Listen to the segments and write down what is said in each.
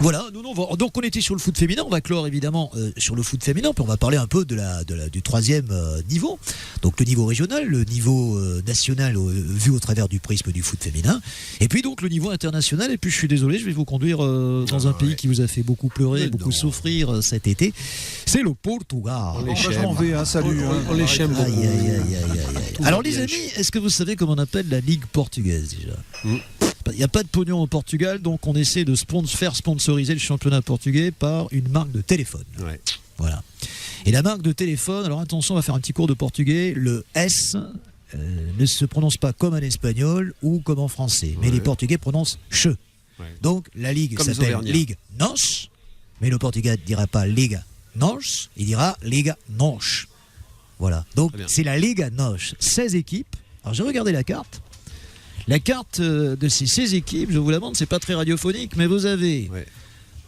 Voilà, donc on était sur le foot féminin, on va clore évidemment sur le foot féminin, puis on va parler un peu du troisième niveau, donc le niveau régional, le niveau national vu au travers du prisme du foot féminin, et puis donc le niveau international, et puis je suis désolé, je vais vous conduire dans un pays qui vous a fait beaucoup pleurer, beaucoup souffrir cet été, c'est le Portugal. Je m'en vais, salut. On les chème beaucoup. Alors les amis, est-ce que vous savez comment on appelle la Ligue portugaise déjà ? Il n'y a pas de pognon au Portugal, donc on essaie de faire sponsoriser le championnat portugais par une marque de téléphone. Ouais. Voilà. Et la marque de téléphone, alors attention, on va faire un petit cours de portugais. Le S ne se prononce pas comme en espagnol ou comme en français, mais les Portugais prononcent che. Ouais. Donc la ligue comme s'appelle Ligue Nos, mais le Portugais ne dira pas Liga Nos, il dira Liga Nos. Voilà. Donc c'est la Liga Nos. 16 équipes. Alors j'ai regardé la carte. La carte de ces 16 équipes, je vous la montre, c'est pas très radiophonique, mais vous avez,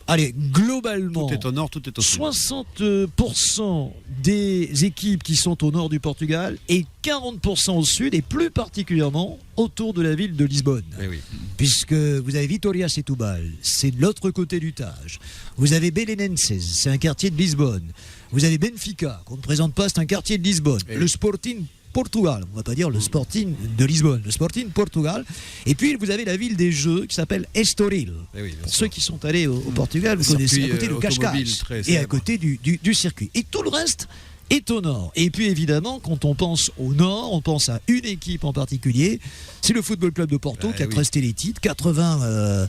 allez, globalement, tout est au nord, tout est au sud. 60% des équipes qui sont au nord du Portugal et 40% au sud, et plus particulièrement autour de la ville de Lisbonne. Oui. Puisque vous avez Vitória Setúbal, c'est de l'autre côté du Tage. Vous avez Belenenses, c'est un quartier de Lisbonne. Vous avez Benfica, qu'on ne présente pas, c'est un quartier de Lisbonne. Le Sporting Portugal, on ne va pas dire le Sporting de Lisbonne, le Sporting Portugal. Et puis vous avez la ville des Jeux qui s'appelle Estoril. Pour ceux qui sont allés au Portugal, vous connaissez à côté de Cascais et à côté du circuit. Et tout le reste est au nord. Et puis évidemment, quand on pense au nord, on pense à une équipe en particulier, c'est le Football Club de Porto qui a presté les titres, 80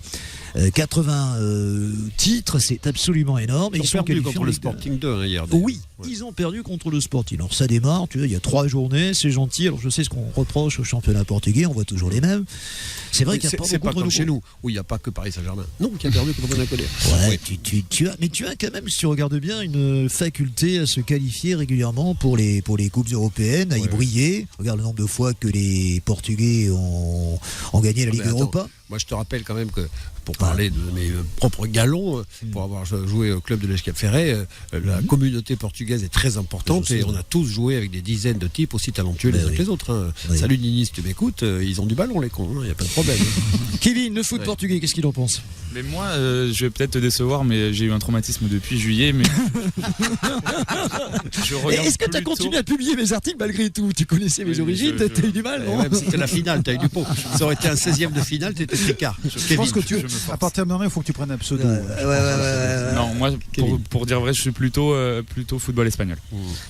titres, c'est absolument énorme. Ils ont perdu contre le Sporting 2 hier. Oui, ils ont perdu contre le Sporting. Alors ça démarre, tu vois, il y a 3 journées, c'est gentil. Alors je sais ce qu'on reproche au championnat portugais, on voit toujours les mêmes. C'est vrai qu'il n'y a pas beaucoup de comme chez nous, où il n'y a pas que Paris Saint-Germain. Non, qui a perdu contre Monaco. Ouais, tu as quand même, si tu regardes bien, une faculté à se qualifier régulièrement pour les coupes européennes, à y briller. Regarde le nombre de fois que les Portugais ont gagné la Ligue Europa. Moi, je te rappelle quand même que, pour parler de mes propres galons, pour avoir joué au club de l'Escap Ferret, la communauté portugaise est très importante et on a tous joué avec des dizaines de types aussi talentueux les uns que les autres. Hein. Salut Nini, si tu m'écoutes, ils ont du ballon les cons, il n'y a pas de problème. Kevin, le foot portugais, qu'est-ce qu'il en pense ? Mais moi, je vais peut-être te décevoir, mais j'ai eu un traumatisme depuis juillet. Mais est-ce que tu as continué à publier mes articles malgré tout ? Tu connaissais mes origines, tu as eu du mal, non ? C'était la finale, tu as eu du pot. Ça aurait été un 16e de finale, tu étais tricard. Je pense que à partir de maintenant, il faut que tu prennes un pseudo. Non, moi, pour dire vrai, je suis plutôt football espagnol.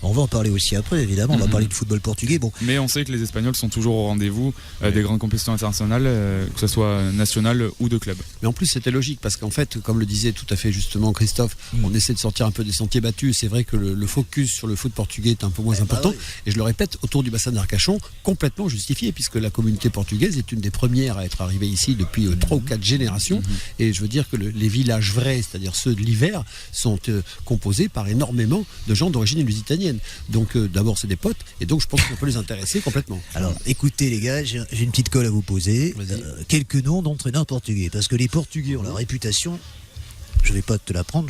On va en parler aussi après, évidemment. On va parler de football portugais. Bon. Mais on sait que les Espagnols sont toujours au rendez-vous des grandes compétitions internationales, que ce soit nationales ou de club. Mais en plus, c'était logique parce qu'en fait, comme le disait tout à fait justement Christophe, on essaie de sortir un peu des sentiers battus. C'est vrai que le focus sur le foot portugais est un peu moins important. Et je le répète, autour du bassin d'Arcachon, complètement justifié, puisque la communauté portugaise est une des premières à être arrivée ici depuis 3 ou 4 générations. Et je veux dire que les villages vrais, c'est-à-dire ceux de l'hiver, sont composés par énormément de gens d'origine lusitanienne. Donc d'abord, c'est des potes, et donc je pense qu'on peut les intéresser complètement. Alors, écoutez les gars, j'ai une petite colle à vous poser. Quelques noms d'entraîneurs portugais, parce que les Portugais ont la réputation, je vais pas te l'apprendre,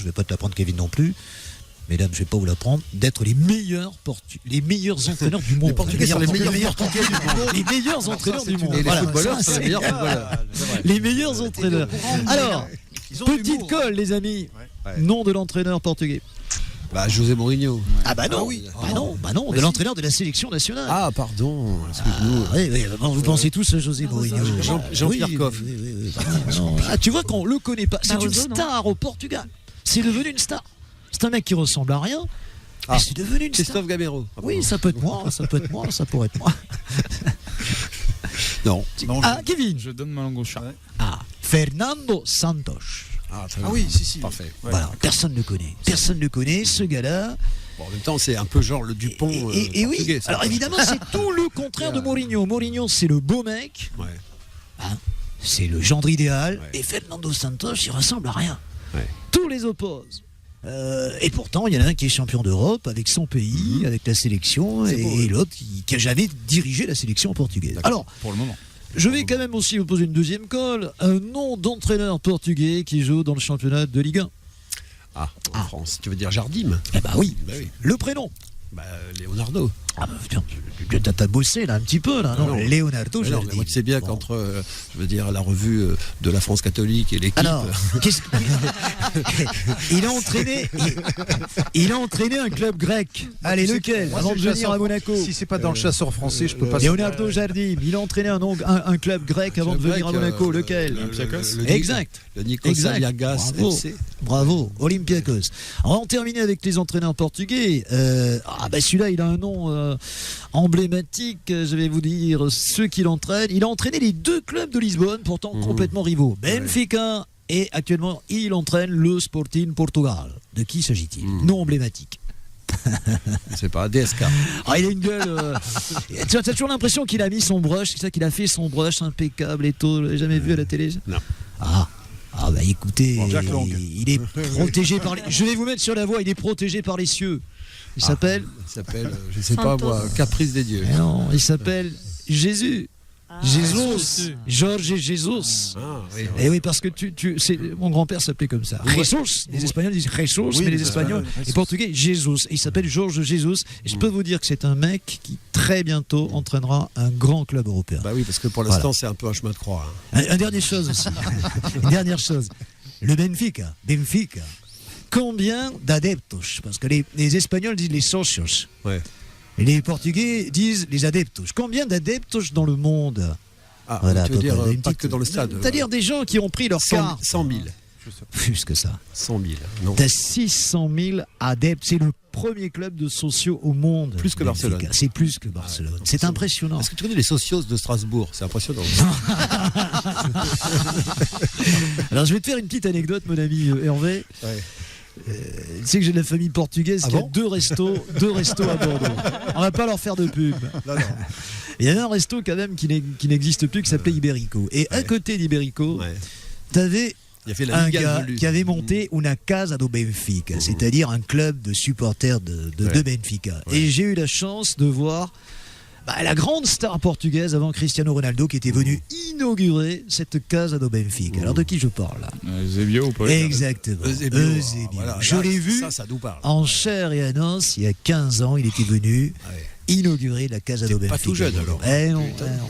Kevin non plus, mesdames, je vais pas vous l'apprendre, d'être les meilleurs entraîneurs du monde. Les Portugais sont les meilleurs Portugais du monde. Les meilleurs entraîneurs du monde. Et les footballeurs sont les meilleurs footballeurs. Les meilleurs entraîneurs. Alors, petite colle les amis. Nom de l'entraîneur portugais. José Mourinho. Ah bah non, de l'entraîneur de la sélection nationale. Ah pardon, excuse-nous. Vous pensez tous à José Mourinho. Jean-Pierre Coff. Tu vois qu'on le connaît pas. C'est une star au Portugal. C'est devenu une star. C'est un mec qui ressemble à rien. Mais c'est devenu une star. Christophe Gamero. Oui, ça peut être moi, ça pourrait être moi. Non. Kevin. Je donne ma langue au chat. Fernando Santos. Oui, si. Parfait. Voilà, personne ne le connaît, ce gars-là. Bon, en même temps, c'est un peu genre le Dupont. Et oui, alors évidemment, c'est tout le contraire de Mourinho. Mourinho, c'est le beau mec. C'est le gendre idéal. Et Fernando Santos, il ressemble à rien. Tous les opposent. Et pourtant, il y en a un qui est champion d'Europe avec son pays, avec la sélection, et l'autre qui a jamais dirigé la sélection portugaise. Alors, pour le moment. Je vais quand même aussi vous poser une deuxième colle. Un nom d'entraîneur portugais qui joue dans le championnat de Ligue 1. En France. Tu veux dire Jardim ? Oui. Le prénom ? Leonardo. Ah, putain, t'as bossé là un petit peu là, non? Leonardo Alors, Jardim. moi, tu sais bien Bon. qu'entre, je veux dire, la revue de la France catholique et l'équipe. Alors, il a entraîné un club grec. Allez, lequel? Moi, Avant c'est de le venir à chasseur- Monaco. Si c'est pas dans le chasseur français, je peux pas. Leonardo Jardim, il a entraîné un club grec avant de venir à Monaco. Lequel? Olympiakos. Exact. Le Nicosia Exact. Yagas Bravo. FC. Bravo, Olympiakos. Alors, on termine avec les entraîneurs portugais. Celui-là, il a un nom emblématique. Je vais vous dire ceux qui l'entraînent. Il a entraîné les deux clubs de Lisbonne, pourtant complètement rivaux. Benfica et actuellement, il entraîne le Sporting Portugal. De qui s'agit-il? Nom emblématique. C'est pas DSK. Ah, il a une gueule. Tu as toujours l'impression qu'il a mis son brush, c'est ça qu'il a fait son brush impeccable et tout. Vous l'avez jamais vu à la télé? Non. Écoutez, Bon, Jack Lang. il est protégé par les. Je vais vous mettre sur la voie. Il est protégé par les cieux. Il s'appelle. Il s'appelle, je sais pas moi, Caprice des dieux. Eh non, il s'appelle Jésus. Jésus, Georges Jésus. Ah, oui. Et oui, parce que mon grand-père s'appelait comme ça. Jesus. Les Espagnols disent Jesus, mais les Espagnols, les Portugais, Jésus. Et il s'appelle Georges Jésus. Et je peux vous dire que c'est un mec qui très bientôt entraînera un grand club européen. Bah oui, parce que pour l'instant, c'est un peu un chemin de croix. Une dernière chose aussi. Une dernière chose. Le Benfica. Combien d'adeptos? Parce que les Espagnols disent les socios. Ouais. Et les Portugais disent les adeptos. Combien d'adeptos dans le monde? Ah, Voilà, tu veux dire, une pas petite- que dans le stade. C'est-à-dire des gens qui ont pris leur 100 carte. 000. Plus que ça. 100 000. Non. T'as 600 000 adeptes. C'est le premier club de sociaux au monde. Plus que Benfica. Barcelone. C'est plus que Barcelone. C'est impressionnant. Est-ce que tu connais les socios de Strasbourg? C'est impressionnant. Alors je vais te faire une petite anecdote, mon ami Hervé. Ouais. Tu sais que j'ai de la famille portugaise Ah qui a bon deux restos à Bordeaux. On va pas leur faire de pub. Il y avait un resto quand même qui n'existe plus qui s'appelait Iberico. Et à côté d'Iberico, Ouais. t'avais Il a fait la un Liga gars Velue. qui avait monté una casa do Benfica, c'est-à-dire un club de supporters de Benfica. Ouais. Et j'ai eu la chance de voir la grande star portugaise avant Cristiano Ronaldo qui était venu inaugurer cette casa do Benfica. Alors de qui je parle là? Eusebio ou pas? Exactement. Eusebio. Eusebio. Voilà, Je là, l'ai vu Ça nous parle. en chair et en os il y a 15 ans. Il était venu Ouais. inaugurer la casa do T'es Benfica. pas tout jeune, alors. Eh non, Putain. eh non.